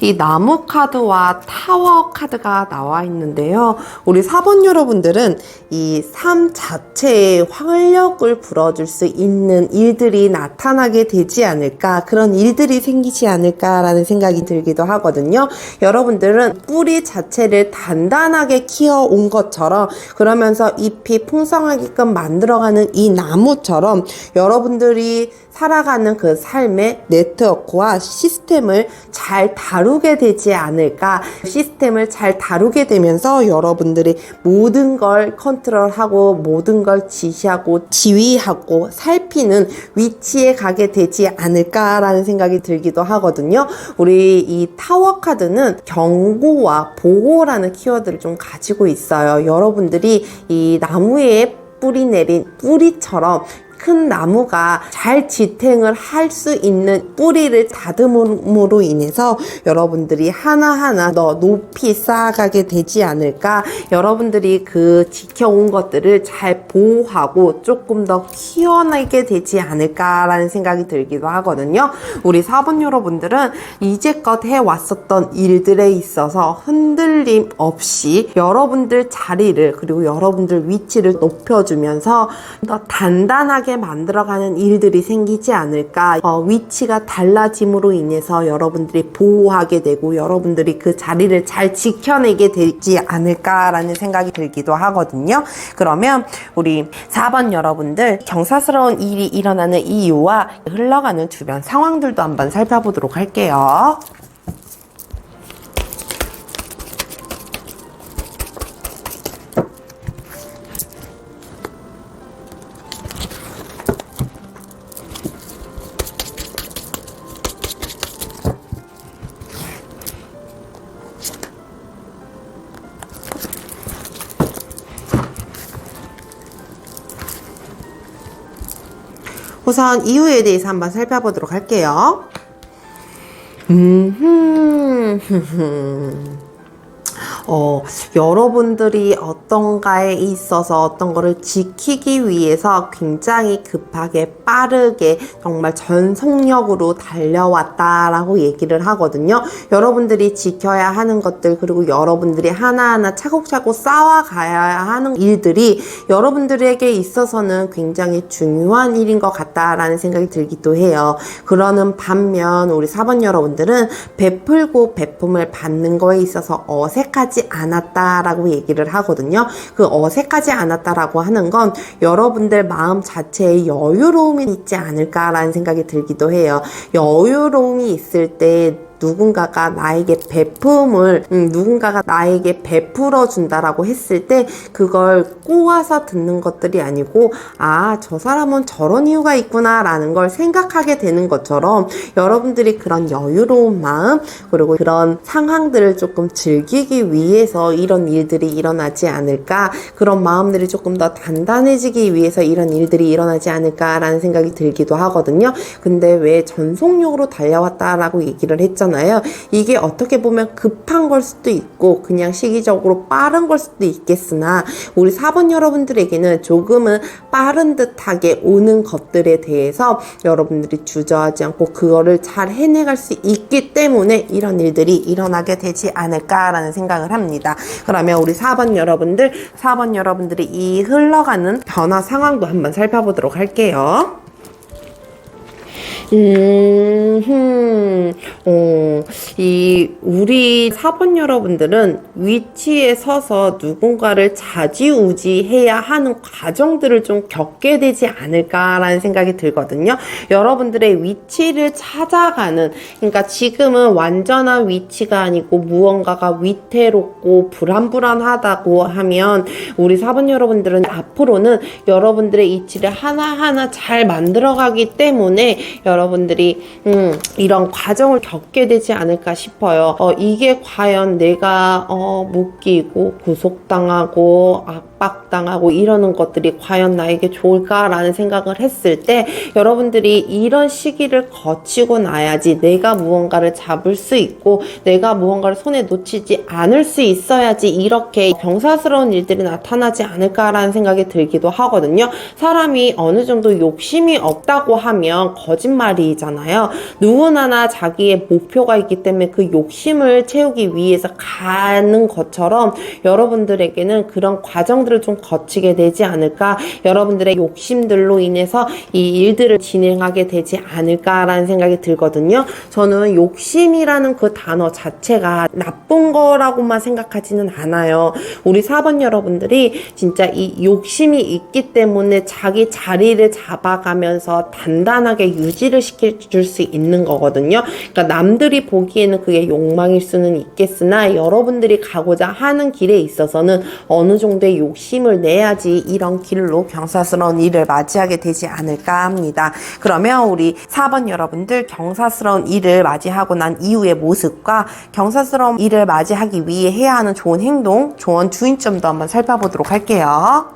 이 나무 카드와 타워 카드가 나와 있는데요. 우리 4번 여러분들은 이 삶 자체에 활력을 불어줄 수 있는 일들이 나타나게 되지 않을까, 그런 일들이 생기지 않을까라는 생각이 들기도 하거든요. 여러분들은 뿌리 자체를 단단하게 키워온 것처럼, 그러면서 잎이 풍성하게끔 만들어가는 이 나무처럼 여러분들이 살아가는 그 삶의 네트워크와 시스템을 잘 다루게 되지 않을까. 시스템을 잘 다루게 되면서 여러분들이 모든 걸 컨트롤하고 모든 걸 지시하고 지휘하고 살피는 위치에 가게 되지 않을까라는 생각이 들기도 하거든요. 우리 이 타워 카드는 경고와 보호라는 키워드를 좀 가지고 있어요. 여러분들이 이 나무에 뿌리 내린 뿌리처럼 큰 나무가 잘 지탱을 할 수 있는 뿌리를 다듬음으로 인해서 여러분들이 하나하나 더 높이 쌓아가게 되지 않을까. 여러분들이 그 지켜온 것들을 잘 보호하고 조금 더 키워내게 되지 않을까라는 생각이 들기도 하거든요. 우리 4번 여러분들은 이제껏 해왔었던 일들에 있어서 흔들림 없이 여러분들 자리를, 그리고 여러분들 위치를 높여주면서 더 단단하게 만들어가는 일들이 생기지 않을까. 위치가 달라짐으로 인해서 여러분들이 보호하게 되고 여러분들이 그 자리를 잘 지켜내게 되지 않을까라는 생각이 들기도 하거든요. 그러면 우리 4번 여러분들, 경사스러운 일이 일어나는 이유와 흘러가는 주변 상황들도 한번 살펴보도록 할게요. 우선 이유에 대해서 한번 살펴보도록 할게요. 여러분들이 어떤가에 있어서 어떤 거를 지키기 위해서 굉장히 급하게 빠르게 정말 전속력으로 달려왔다라고 얘기를 하거든요. 여러분들이 지켜야 하는 것들, 그리고 여러분들이 하나하나 차곡차곡 쌓아가야 하는 일들이 여러분들에게 있어서는 굉장히 중요한 일인 것 같다라는 생각이 들기도 해요. 그러는 반면 우리 4번 여러분들은 베풀고 베품을 받는 거에 있어서 어색하지 않았다라고 얘기를 하거든요. 그 어색하지 않았다라고 하는 건 여러분들 마음 자체에 여유로움이 있지 않을까라는 생각이 들기도 해요. 여유로움이 있을 때 누군가가 나에게 누군가가 나에게 베풀어 준다라고 했을 때 그걸 꼬아서 듣는 것들이 아니고, 아, 저 사람은 저런 이유가 있구나 라는 걸 생각하게 되는 것처럼 여러분들이 그런 여유로운 마음, 그리고 그런 상황들을 조금 즐기기 위해서 이런 일들이 일어나지 않을까, 그런 마음들이 조금 더 단단해지기 위해서 이런 일들이 일어나지 않을까라는 생각이 들기도 하거든요. 근데 왜 전속력으로 달려왔다라고 얘기를 했잖아요. 이게 어떻게 보면 급한 걸 수도 있고 그냥 시기적으로 빠른 걸 수도 있겠으나 우리 4번 여러분들에게는 조금은 빠른 듯하게 오는 것들에 대해서 여러분들이 주저하지 않고 그거를 잘 해내갈 수 있기 때문에 이런 일들이 일어나게 되지 않을까라는 생각을 합니다. 그러면 우리 4번 여러분들이 이 흘러가는 변화 상황도 한번 살펴보도록 할게요. 우리 4번 여러분들은 위치에 서서 누군가를 좌지우지해야 하는 과정들을 좀 겪게 되지 않을까라는 생각이 들거든요. 여러분들의 위치를 찾아가는, 그러니까 지금은 완전한 위치가 아니고 무언가가 위태롭고 불안불안하다고 하면 우리 4번 여러분들은 앞으로는 여러분들의 위치를 하나하나 잘 만들어가기 때문에 여러분들이 이런 과정을 겪게 되지 않을까 싶어요. 이게 과연 내가 묶이고 구속당하고 압박당하고 이러는 것들이 과연 나에게 좋을까라는 생각을 했을 때 여러분들이 이런 시기를 거치고 나야지 내가 무언가를 잡을 수 있고 내가 무언가를 손에 놓치지 않을 수 있어야지 이렇게 경사스러운 일들이 나타나지 않을까라는 생각이 들기도 하거든요. 사람이 어느 정도 욕심이 없다고 하면 거짓말이잖아요. 누구나 자기의 목표가 있기 때문에 그 욕심을 채우기 위해서 가는 것처럼 여러분들에게는 그런 과정들을 좀 거치게 되지 않을까, 여러분들의 욕심들로 인해서 이 일들을 진행하게 되지 않을까라는 생각이 들거든요. 저는 욕심이라는 그 단어 자체가 나쁜 거라고만 생각하지는 않아요. 우리 4번 여러분들이 진짜 이 욕심이 있기 때문에 자기 자리를 잡아가면서 단단하게 유지를 시켜줄 수 있는 거거든요. 그러니까 남들이 보기에는 그게 욕망일 수는 있겠으나 여러분들이 가고자 하는 길에 있어서는 어느 정도의 욕심을 내야지 이런 길로 경사스러운 일을 맞이하게 되지 않을까 합니다. 그러면 우리 4번 여러분들 경사스러운 일을 맞이하고 난 이후의 모습과 경사스러운 일을 맞이하기 위해 해야 하는 좋은 행동, 좋은 주의점도 한번 살펴보도록 할게요.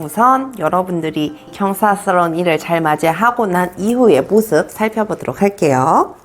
우선 여러분들이 경사스러운 일을 잘 맞이하고 난 이후의 모습 살펴보도록 할게요.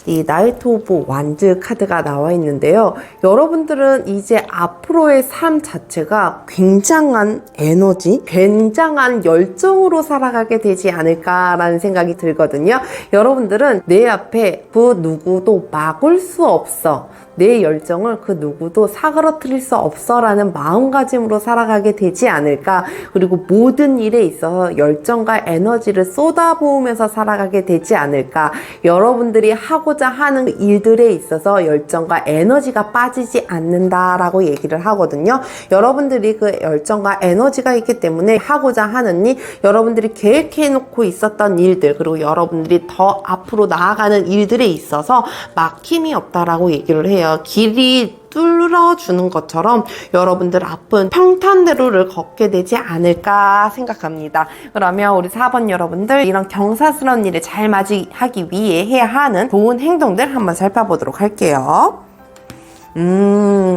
이 나이트 오브 완즈 카드가 나와 있는데요. 여러분들은 이제 앞으로의 삶 자체가 굉장한 에너지, 굉장한 열정으로 살아가게 되지 않을까라는 생각이 들거든요. 여러분들은 내 앞에 그 누구도 막을 수 없어. 내 열정을 그 누구도 사그러뜨릴 수 없어 라는 마음가짐으로 살아가게 되지 않을까. 그리고 모든 일에 있어서 열정과 에너지를 쏟아부으면서 살아가게 되지 않을까. 여러분들이 하고자 하는 일들에 있어서 열정과 에너지가 빠지지 않는다라고 얘기를 하거든요. 여러분들이 그 열정과 에너지가 있기 때문에 하고자 하는 일, 여러분들이 계획해놓고 있었던 일들, 그리고 여러분들이 더 앞으로 나아가는 일들에 있어서 막힘이 없다라고 얘기를 해요. 길이 뚫어주는 것처럼 여러분들 앞은 평탄대로를 걷게 되지 않을까 생각합니다. 그러면 우리 4번 여러분들 이런 경사스러운 일을 잘 맞이하기 위해 해야 하는 좋은 행동들 한번 살펴보도록 할게요.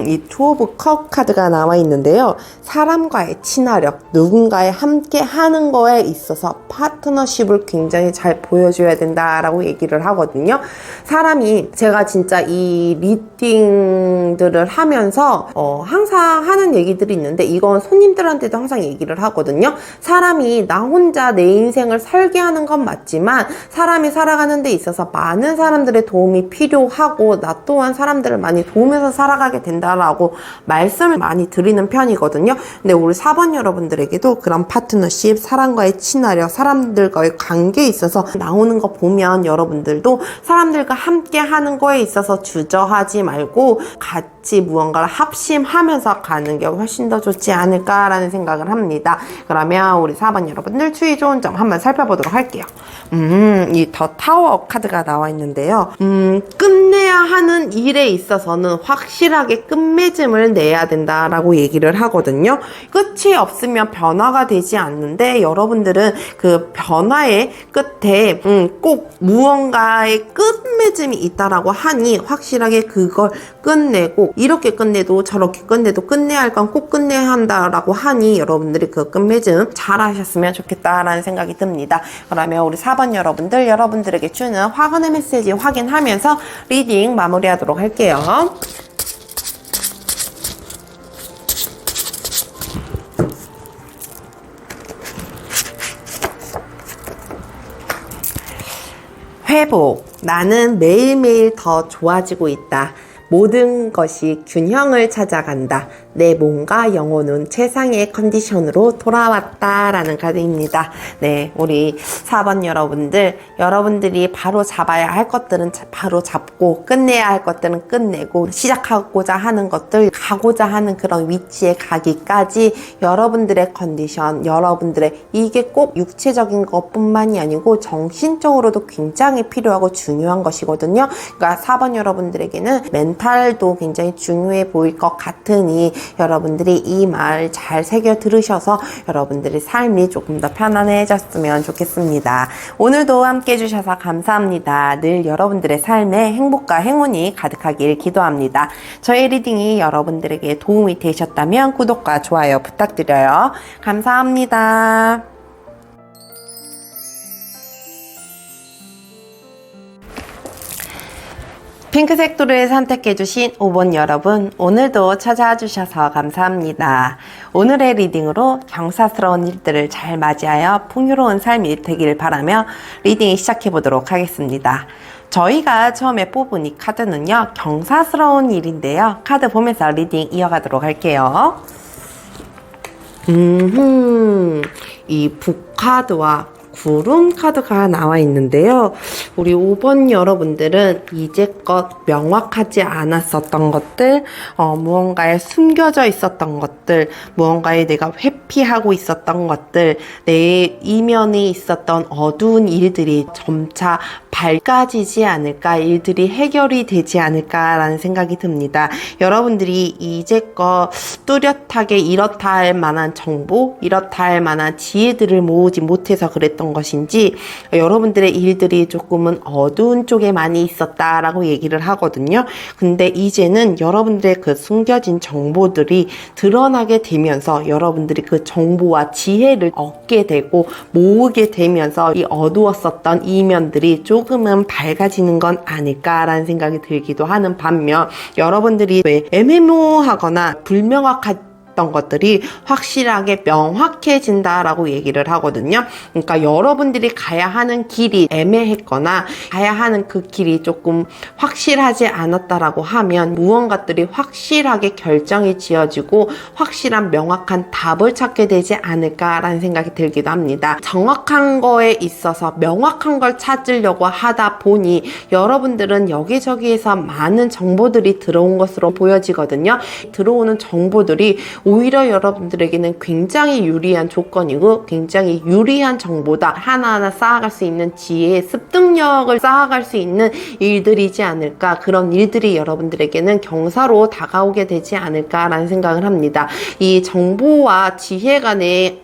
이 투 오브 컵 카드가 나와 있는데요. 사람과의 친화력, 누군가에 함께 하는 거에 있어서 파트너십을 굉장히 잘 보여줘야 된다라고 얘기를 하거든요. 사람이, 제가 진짜 이 리딩들을 하면서 항상 하는 얘기들이 있는데 이건 손님들한테도 항상 얘기를 하거든요. 사람이 나 혼자 내 인생을 설계하는 건 맞지만 사람이 살아가는 데 있어서 많은 사람들의 도움이 필요하고 나 또한 사람들을 많이 도우면서 살아가게 된다라고 말씀을 많이 드리는 편이거든요. 근데 우리 4번 여러분들에게도 그런 파트너십, 사람과의 친화력, 사람들과의 관계에 있어서 나오는 거 보면 여러분들도 사람들과 함께 하는 거에 있어서 주저하지 말고 같이 무언가를 합심하면서 가는 게 훨씬 더 좋지 않을까라는 생각을 합니다. 그러면 우리 4번 여러분들 주의 좋은 점 한번 살펴보도록 할게요. 이 더 타워 카드가 나와 있는데요. 끝내야 하는 일에 있어서는 확실하게 끝맺음을 내야 된다라고 얘기를 하거든요. 끝이 없으면 변화가 되지 않는데 여러분들은 그 변화의 끝에 꼭 무언가의 끝맺음이 있다라고 하니 확실하게 그걸 끝내고, 이렇게 끝내도 저렇게 끝내도 끝내야 할 건 꼭 끝내야 한다라고 하니 여러분들이 그 끝맺음 잘 하셨으면 좋겠다라는 생각이 듭니다. 그러면 우리 4번 여러분들, 여러분들에게 주는 화근의 메시지 확인하면서 리딩 마무리하도록 할게요. 회복. 나는 매일매일 더 좋아지고 있다. 모든 것이 균형을 찾아간다. 내 몸과 영혼은 최상의 컨디션으로 돌아왔다라는 카드입니다. 네, 우리 4번 여러분들이 바로 잡아야 할 것들은 바로 잡고 끝내야 할 것들은 끝내고 시작하고자 하는 것들, 가고자 하는 그런 위치에 가기까지 여러분들의 컨디션, 여러분들의 이게 꼭 육체적인 것뿐만이 아니고 정신적으로도 굉장히 필요하고 중요한 것이거든요. 그러니까 4번 여러분들에게는 멘탈도 굉장히 중요해 보일 것 같으니 여러분들이 이 말 잘 새겨 들으셔서 여러분들의 삶이 조금 더 편안해졌으면 좋겠습니다. 오늘도 함께 해주셔서 감사합니다. 늘 여러분들의 삶에 행복과 행운이 가득하길 기도합니다. 저의 리딩이 여러분들에게 도움이 되셨다면 구독과 좋아요 부탁드려요. 감사합니다. 핑크색 도를 선택해주신 5번 여러분, 오늘도 찾아와 주셔서 감사합니다. 오늘의 리딩으로 경사스러운 일들을 잘 맞이하여 풍요로운 삶이 되기를 바라며 리딩 시작해보도록 하겠습니다. 저희가 처음에 뽑은 이 카드는요, 경사스러운 일인데요. 카드 보면서 리딩 이어가도록 할게요. 이 북카드와 구름 카드가 나와 있는데요. 우리 5번 여러분들은 이제껏 명확하지 않았었던 것들, 무언가에 숨겨져 있었던 것들, 무언가에 내가 회피하고 있었던 것들, 내 이면에 있었던 어두운 일들이 점차 밝아지지 않을까, 일들이 해결이 되지 않을까라는 생각이 듭니다. 여러분들이 이제껏 뚜렷하게 이렇다 할 만한 정보, 이렇다 할 만한 지혜들을 모으지 못해서 그랬던 것인지 여러분들의 일들이 조금은 어두운 쪽에 많이 있었다라고 얘기를 하거든요. 근데 이제는 여러분들의 그 숨겨진 정보들이 드러나게 되면서 여러분들이 그 정보와 지혜를 얻게 되고 모으게 되면서 이 어두웠었던 이면들이 조금은 밝아지는 건 아닐까라는 생각이 들기도 하는 반면, 여러분들이 왜 애매모호하거나 불명확한 것들이 확실하게 명확해진다라고 얘기를 하거든요. 그러니까 여러분들이 가야 하는 길이 애매했거나 가야 하는 그 길이 조금 확실하지 않았다라고 하면 무언가들이 확실하게 결정이 지어지고 확실한 명확한 답을 찾게 되지 않을까라는 생각이 들기도 합니다. 정확한 거에 있어서 명확한 걸 찾으려고 하다 보니 여러분들은 여기저기에서 많은 정보들이 들어온 것으로 보여지거든요. 들어오는 정보들이 오히려 여러분들에게는 굉장히 유리한 조건이고 굉장히 유리한 정보다, 하나하나 쌓아갈 수 있는 지혜의 습득력을 쌓아갈 수 있는 일들이지 않을까, 그런 일들이 여러분들에게는 경사로 다가오게 되지 않을까라는 생각을 합니다. 이 정보와 지혜가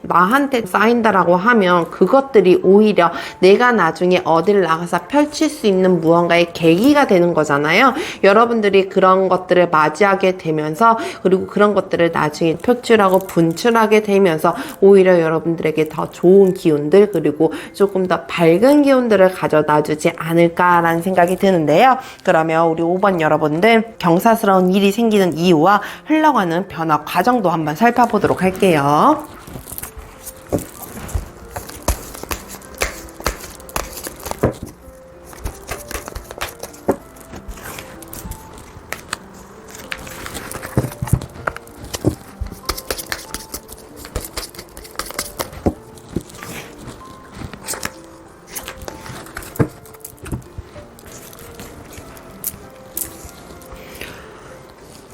나한테 쌓인다라고 하면 그것들이 오히려 내가 나중에 어딜 나가서 펼칠 수 있는 무언가의 계기가 되는 거잖아요. 여러분들이 그런 것들을 맞이하게 되면서, 그리고 그런 것들을 나중에 표출하고 분출하게 되면서 오히려 여러분들에게 더 좋은 기운들, 그리고 조금 더 밝은 기운들을 가져다 주지 않을까라는 생각이 드는데요. 그러면 우리 5번 여러분들, 경사스러운 일이 생기는 이유와 흘러가는 변화 과정도 한번 살펴보도록 할게요.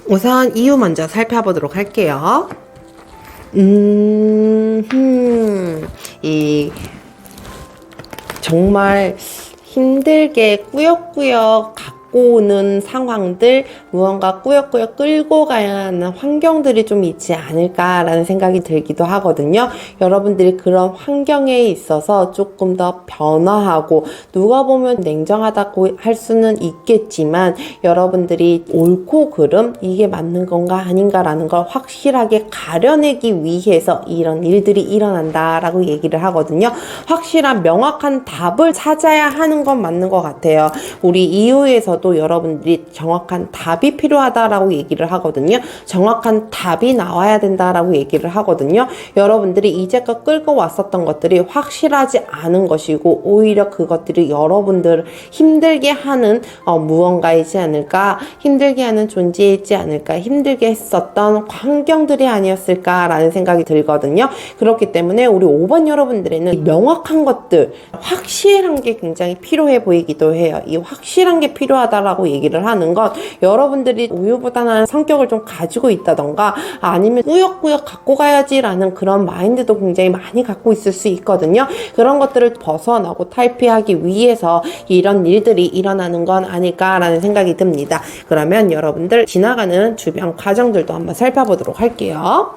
우선 이유 먼저 살펴보도록 할게요. 정말 힘들게 꾸역꾸역 갖고 오는 상황들, 무언가 꾸역꾸역 끌고 가야 하는 환경들이 좀 있지 않을까라는 생각이 들기도 하거든요. 여러분들이 그런 환경에 있어서 조금 더 변화하고, 누가 보면 냉정하다고 할 수는 있겠지만 여러분들이 옳고 그름, 이게 맞는 건가 아닌가라는 걸 확실하게 가려내기 위해서 이런 일들이 일어난다라고 얘기를 하거든요. 확실한 명확한 답을 찾아야 하는 건 맞는 것 같아요. 우리 이후에서도 중에서도 여러분들이 정확한 답이 필요하다라고 얘기를 하거든요. 정확한 답이 나와야 된다라고 얘기를 하거든요. 여러분들이 이제껏 끌고 왔었던 것들이 확실하지 않은 것이고 오히려 그것들이 여러분들을 힘들게 하는 무언가이지 않을까, 힘들게 하는 존재이지 않을까, 힘들게 했었던 환경들이 아니었을까라는 생각이 들거든요. 그렇기 때문에 우리 5번 여러분들에는 명확한 것들, 확실한 게 굉장히 필요해 보이기도 해요. 이 확실한 게 필요하다라고 얘기를 하는 건 여러분들이 우유부단한 성격을 좀 가지고 있다던가 아니면 꾸역꾸역 갖고 가야지라는 그런 마인드도 굉장히 많이 갖고 있을 수 있거든요. 그런 것들을 벗어나고 탈피하기 위해서 이런 일들이 일어나는 건 아닐까라는 생각이 듭니다. 그러면 여러분들 지나가는 주변 과정들도 한번 살펴보도록 할게요.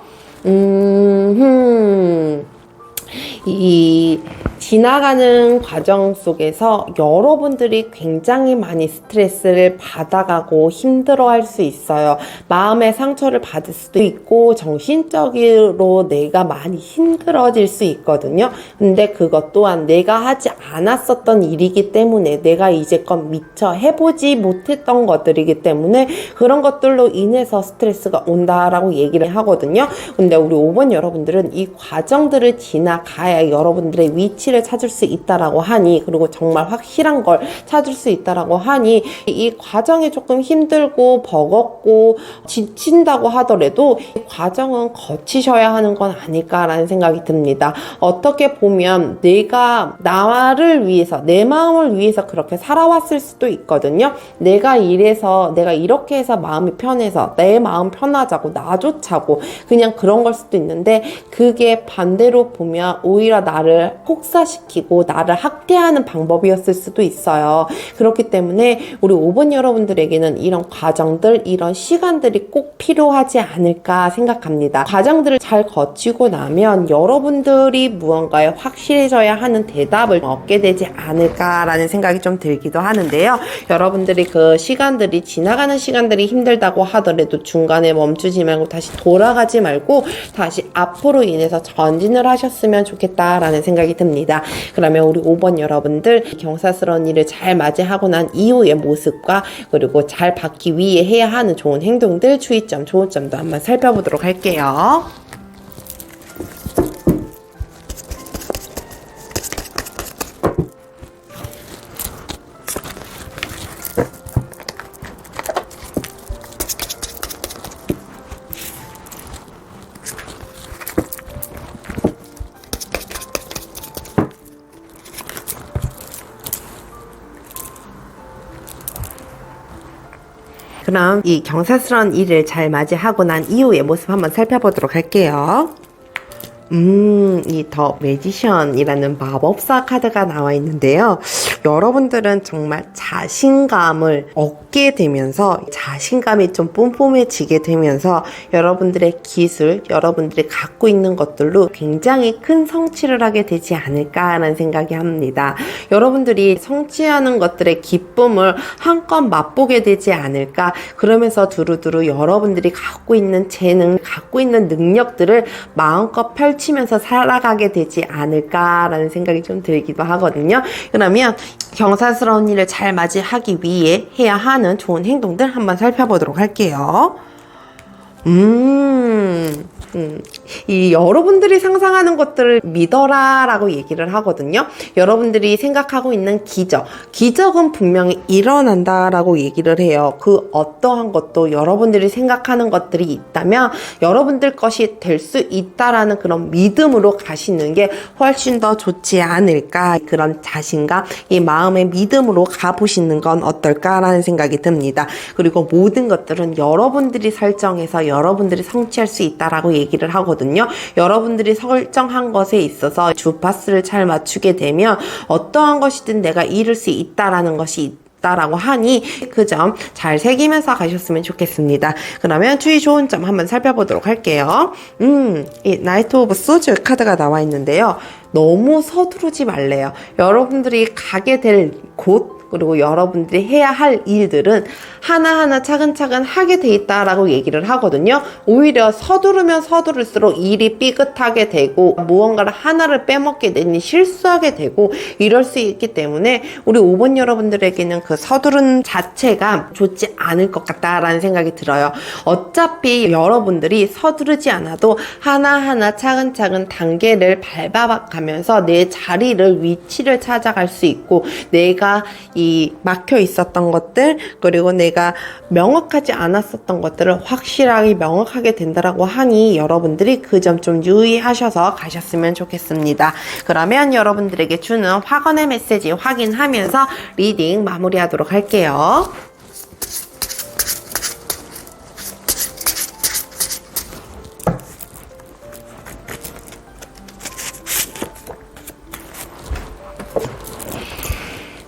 이 지나가는 과정 속에서 여러분들이 굉장히 많이 스트레스를 받아가고 힘들어할 수 있어요. 마음의 상처를 받을 수도 있고 정신적으로 내가 많이 힘들어질 수 있거든요. 근데 그것 또한 내가 하지 않았었던 일이기 때문에 내가 이제껏 미처 해보지 못했던 것들이기 때문에 그런 것들로 인해서 스트레스가 온다라고 얘기를 하거든요. 근데 우리 5번 여러분들은 이 과정들을 지나가야 여러분들의 위치를 찾을 수 있다라고 하니, 그리고 정말 확실한 걸 찾을 수 있다라고 하니 이 과정이 조금 힘들고 버겁고 지친다고 하더라도 이 과정은 거치셔야 하는 건 아닐까라는 생각이 듭니다. 어떻게 보면 내가 나를 위해서, 내 마음을 위해서 그렇게 살아왔을 수도 있거든요. 내가 이래서, 내가 이렇게 해서 마음이 편해서 내 마음 편하자고 나 좋자고 그냥 그런 걸 수도 있는데, 그게 반대로 보면 오히려 나를 혹사시키고 나를 학대하는 방법이었을 수도 있어요. 그렇기 때문에 우리 5번 여러분들에게는 이런 과정들, 이런 시간들이 꼭 필요하지 않을까 생각합니다. 과정들을 잘 거치고 나면 여러분들이 무언가에 확실해져야 하는 대답을 얻게 되지 않을까라는 생각이 좀 들기도 하는데요. 여러분들이 그 시간들이, 지나가는 시간들이 힘들다고 하더라도 중간에 멈추지 말고 다시 돌아가지 말고 다시 앞으로 인해서 전진을 하셨으면 좋겠다라는 생각이 듭니다. 그러면 우리 5번 여러분들 경사스러운 일을 잘 맞이하고 난 이후의 모습과 그리고 잘 받기 위해 해야 하는 좋은 행동들, 주의점, 좋은 점도 한번 살펴보도록 할게요. 그럼 이 경사스러운 일을 잘 맞이하고 난 이후의 모습 한번 살펴보도록 할게요. 이 더 매지션이라는 마법사 카드가 나와 있는데요. 여러분들은 정말 자신감을 얻게 되면서 자신감이 좀 뿜뿜해지게 되면서 여러분들의 기술, 여러분들이 갖고 있는 것들로 굉장히 큰 성취를 하게 되지 않을까라는 생각이 합니다. 여러분들이 성취하는 것들의 기쁨을 한껏 맛보게 되지 않을까, 그러면서 두루두루 여러분들이 갖고 있는 재능, 갖고 있는 능력들을 마음껏 펼치면서 살아가게 되지 않을까라는 생각이 좀 들기도 하거든요. 그러면 경사스러운 일을 잘 맞이하기 위해 해야 하는 좋은 행동들 한번 살펴보도록 할게요. 이 여러분들이 상상하는 것들을 믿어라 라고 얘기를 하거든요. 여러분들이 생각하고 있는 기적은 분명히 일어난다 라고 얘기를 해요. 그 어떠한 것도 여러분들이 생각하는 것들이 있다면 여러분들 것이 될 수 있다라는 그런 믿음으로 가시는 게 훨씬 더 좋지 않을까, 그런 자신감, 이 마음의 믿음으로 가보시는 건 어떨까라는 생각이 듭니다. 그리고 모든 것들은 여러분들이 설정해서 여러분들이 성취할 수 있다라고 얘기를 하거든요. 여러분들이 설정한 것에 있어서 주파수를 잘 맞추게 되면 어떠한 것이든 내가 이룰 수 있다라는 것이 라고 하니 그 점 잘 새기면서 가셨으면 좋겠습니다. 그러면 주의 좋은 점 한번 살펴보도록 할게요. 이 나이트 오브 소즈 카드가 나와 있는데요. 너무 서두르지 말래요. 여러분들이 가게 될 곳, 그리고 여러분들이 해야 할 일들은 하나하나 차근차근 하게 돼 있다라고 얘기를 하거든요. 오히려 서두르면 서두를수록 일이 삐끗하게 되고 무언가를 하나를 빼먹게 되니 실수하게 되고 이럴 수 있기 때문에 우리 5번 여러분들에게는 그 서두른 자체가 좋지 않을 것 같다라는 생각이 들어요. 어차피 여러분들이 서두르지 않아도 하나하나 차근차근 단계를 밟아가면서 내 자리를 위치를 찾아갈 수 있고 내가 이 막혀 있었던 것들 그리고 내가 명확하지 않았었던 것들을 확실하게 명확하게 된다라고 하니 여러분들이 그 점 좀 유의하셔서 가셨으면 좋겠습니다. 그러면 여러분들에게 주는 확언의 메시지 확인하면서 리딩 마무리하도록 할게요.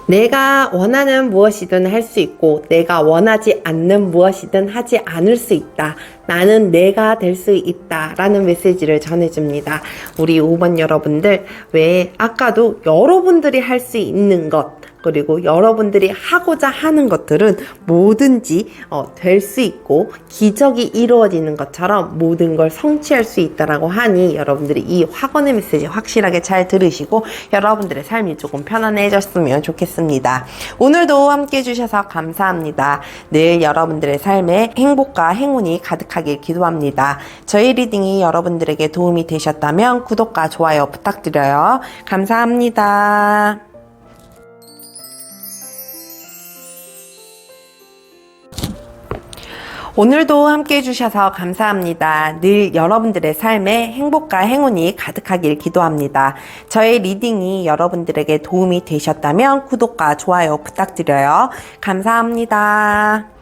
내가 원하는 무엇이든 할 수 있고 내가 원하지 않는 무엇이든 하지 않을 수 있다. 나는 내가 될 수 있다 라는 메시지를 전해줍니다. 우리 5번 여러분들, 왜 아까도 여러분들이 할 수 있는 것 그리고 여러분들이 하고자 하는 것들은 뭐든지 될 수 있고 기적이 이루어지는 것처럼 모든 걸 성취할 수 있다라고 하니 여러분들이 이 확언의 메시지 확실하게 잘 들으시고 여러분들의 삶이 조금 편안해졌으면 좋겠습니다. 오늘도 함께 해주셔서 감사합니다. 늘 여러분들의 삶에 행복과 행운이 가득하길 기도합니다. 저희 리딩이 여러분들에게 도움이 되셨다면 구독과 좋아요 부탁드려요. 감사합니다. 오늘도 함께 해주셔서 감사합니다. 늘 여러분들의 삶에 행복과 행운이 가득하길 기도합니다. 저의 리딩이 여러분들에게 도움이 되셨다면 구독과 좋아요 부탁드려요. 감사합니다.